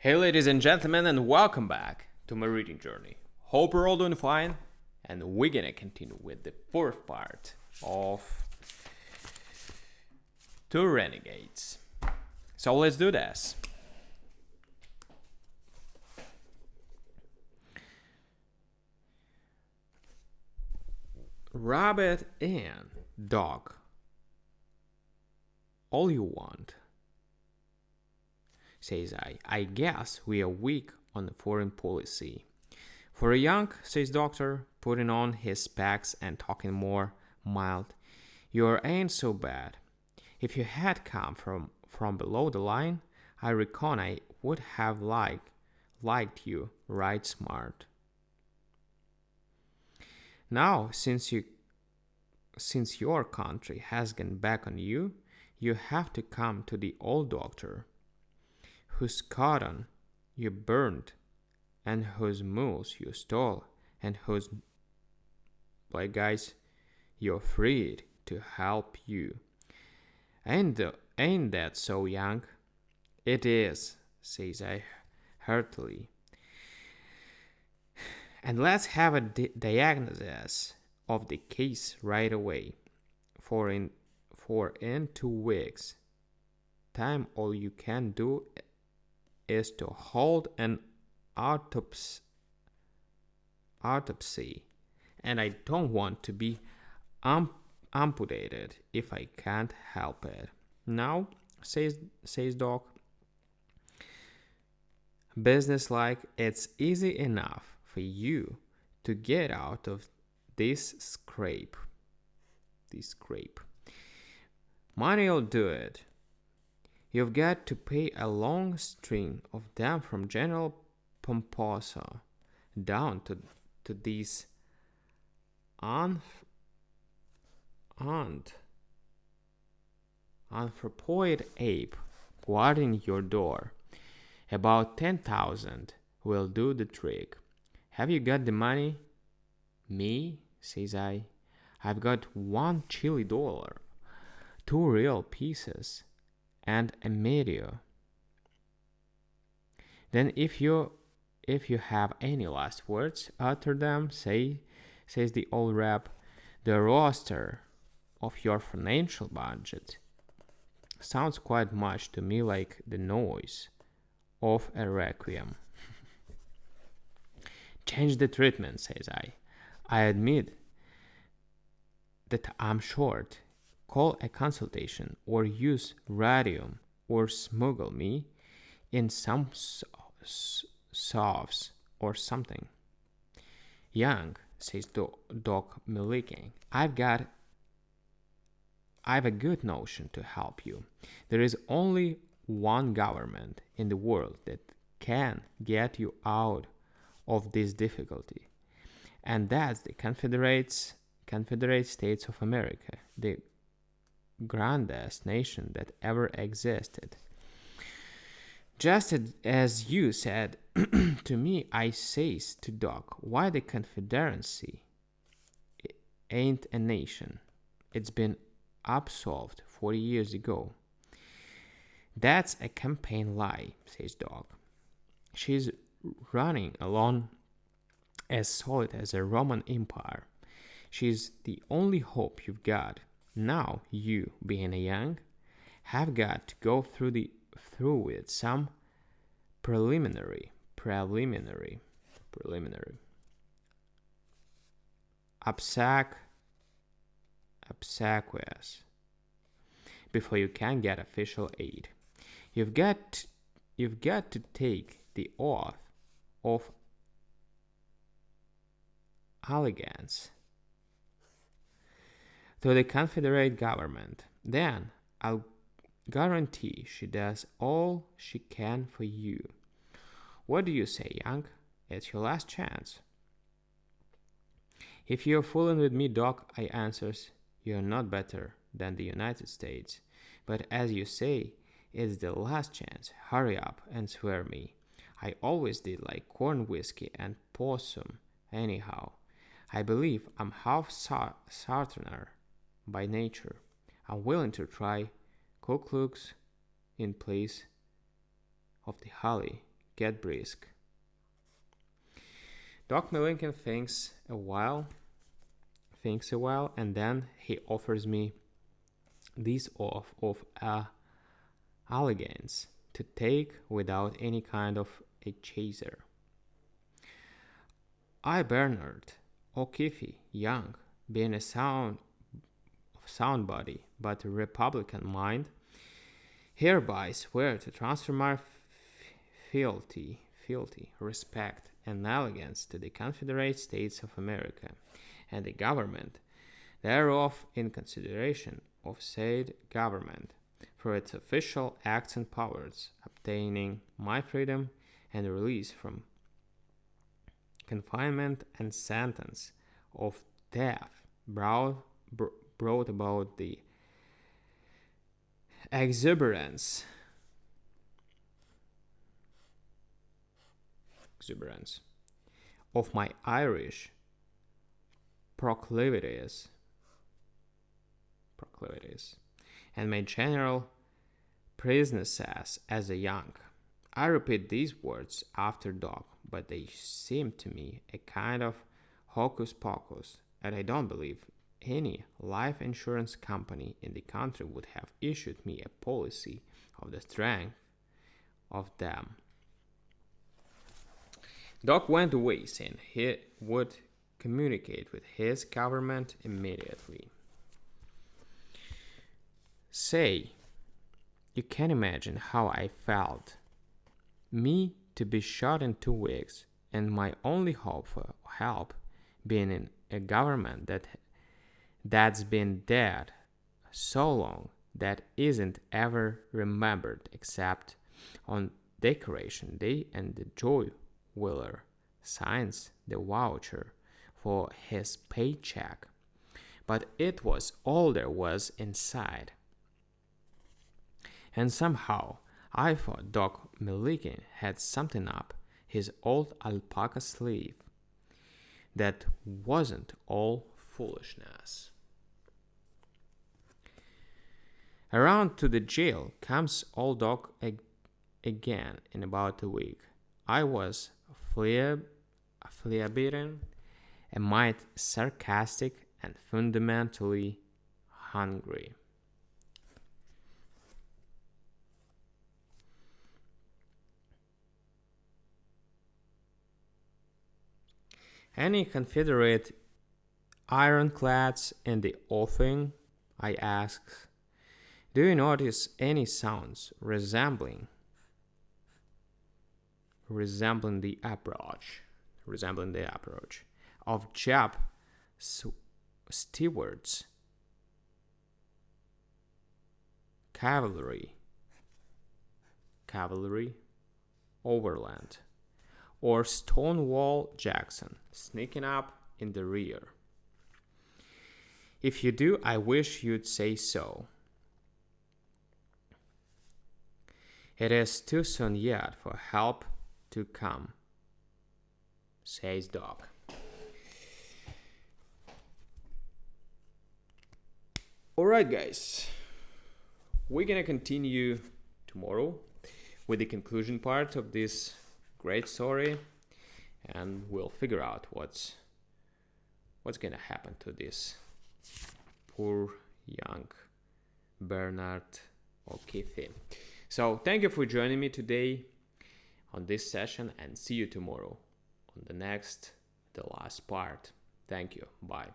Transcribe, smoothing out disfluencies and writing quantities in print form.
Hey, ladies and gentlemen, and welcome back to my reading journey. Hope you're all doing fine, and we're gonna continue with the fourth part of Two Renegades. So let's do this. Rabbit and dog. All you want, says I. I guess we are weak on the foreign policy. For a young, says doctor, putting on his specs and talking more mild, you ain't so bad. If you had come from below the line, I reckon I would have liked you right smart. Now, since your country has gone back on you, you have to come to the old doctor, whose cotton you burned, and whose mules you stole, and whose black guys you freed to help you. Ain't that so, young? It is, says I heartily. And let's have a diagnosis of the case right away. For in 2 weeks time, all you can do is to hold an autopsy, and I don't want to be amputated if I can't help it. Now, says Doc, business-like, it's easy enough for you to get out of this scrape. Money'll do it. You've got to pay a long string of them from General Pomposo down to these anthropoid ape guarding your door. About 10,000 will do the trick. Have you got the money? Me, says I. I've got $1 Chile, 2 real pieces, and a medio. Then if you have any last words, utter them, says the old rap. The roster of your financial budget sounds quite much to me like the noise of a requiem. Change the treatment, says I. I admit that I'm short. Call a consultation, or use radium, or smuggle me in some sauce or something. Young, says Doc Milliken, I've a good notion to help you. There is only one government in the world that can get you out of this difficulty, and that's the Confederate States of America, the grandest nation that ever existed. Just as you said to me, I says to Doc, why the Confederacy ain't a nation. It's been absolved 40 years ago. That's a campaign lie, says Doc. She's running along as solid as a Roman Empire. She's the only hope you've got. Now you, being a young, have got to go through with some preliminary obsequies before you can get official aid. You've got to take the oath of allegiance to the Confederate government. Then I'll guarantee she does all she can for you. What do you say, young? It's your last chance. If you're fooling with me, Doc, I answers, you're not better than the United States. But as you say, it's the last chance. Hurry up and swear me. I always did like corn whiskey and possum anyhow. I believe I'm half Southerner by nature. I'm willing to try Ku Klux in place of the holly. get brisk. Doc Milliken thinks a while, and then he offers me these of Alleghans to take without any kind of a chaser. I, Bernard O'Keefe, young, being a sound body but a Republican mind, hereby swear to transfer my fealty, respect, and allegiance to the Confederate States of America, and the government thereof in consideration of said government, for its official acts and powers, obtaining my freedom and release from confinement and sentence of death brought about the exuberance of my Irish proclivities and my general prisoness as a young. I repeat these words after Doc, but they seem to me a kind of hocus pocus, and I don't believe any life insurance company in the country would have issued me a policy of the strength of them. Doc went away, saying he would communicate with his government immediately. Say, you can imagine how I felt. Me to be shot in 2 weeks, and my only hope for help being in a government that's been dead so long that isn't ever remembered except on Decoration Day, and the Joy Wheeler signs the voucher for his paycheck. But it was all there was inside. And somehow I thought Doc Milliken had something up his old alpaca sleeve that wasn't all foolishness. Around to the jail comes old Doc again in about a week. I was flabbergasted, a mite sarcastic, and fundamentally hungry. Any Confederate ironclads in the offing? I asked. Do you notice any sounds resembling the approach of Jap stewards, cavalry overland, or Stonewall Jackson sneaking up in the rear? If you do, I wish you'd say so. It is too soon yet for help to come, says Doc. Alright guys, we're gonna continue tomorrow with the conclusion part of this great story, and we'll figure out what's gonna happen to this poor young Bernard O'Keefe. So thank you for joining me today on this session, and see you tomorrow on the last part. Thank you. Bye.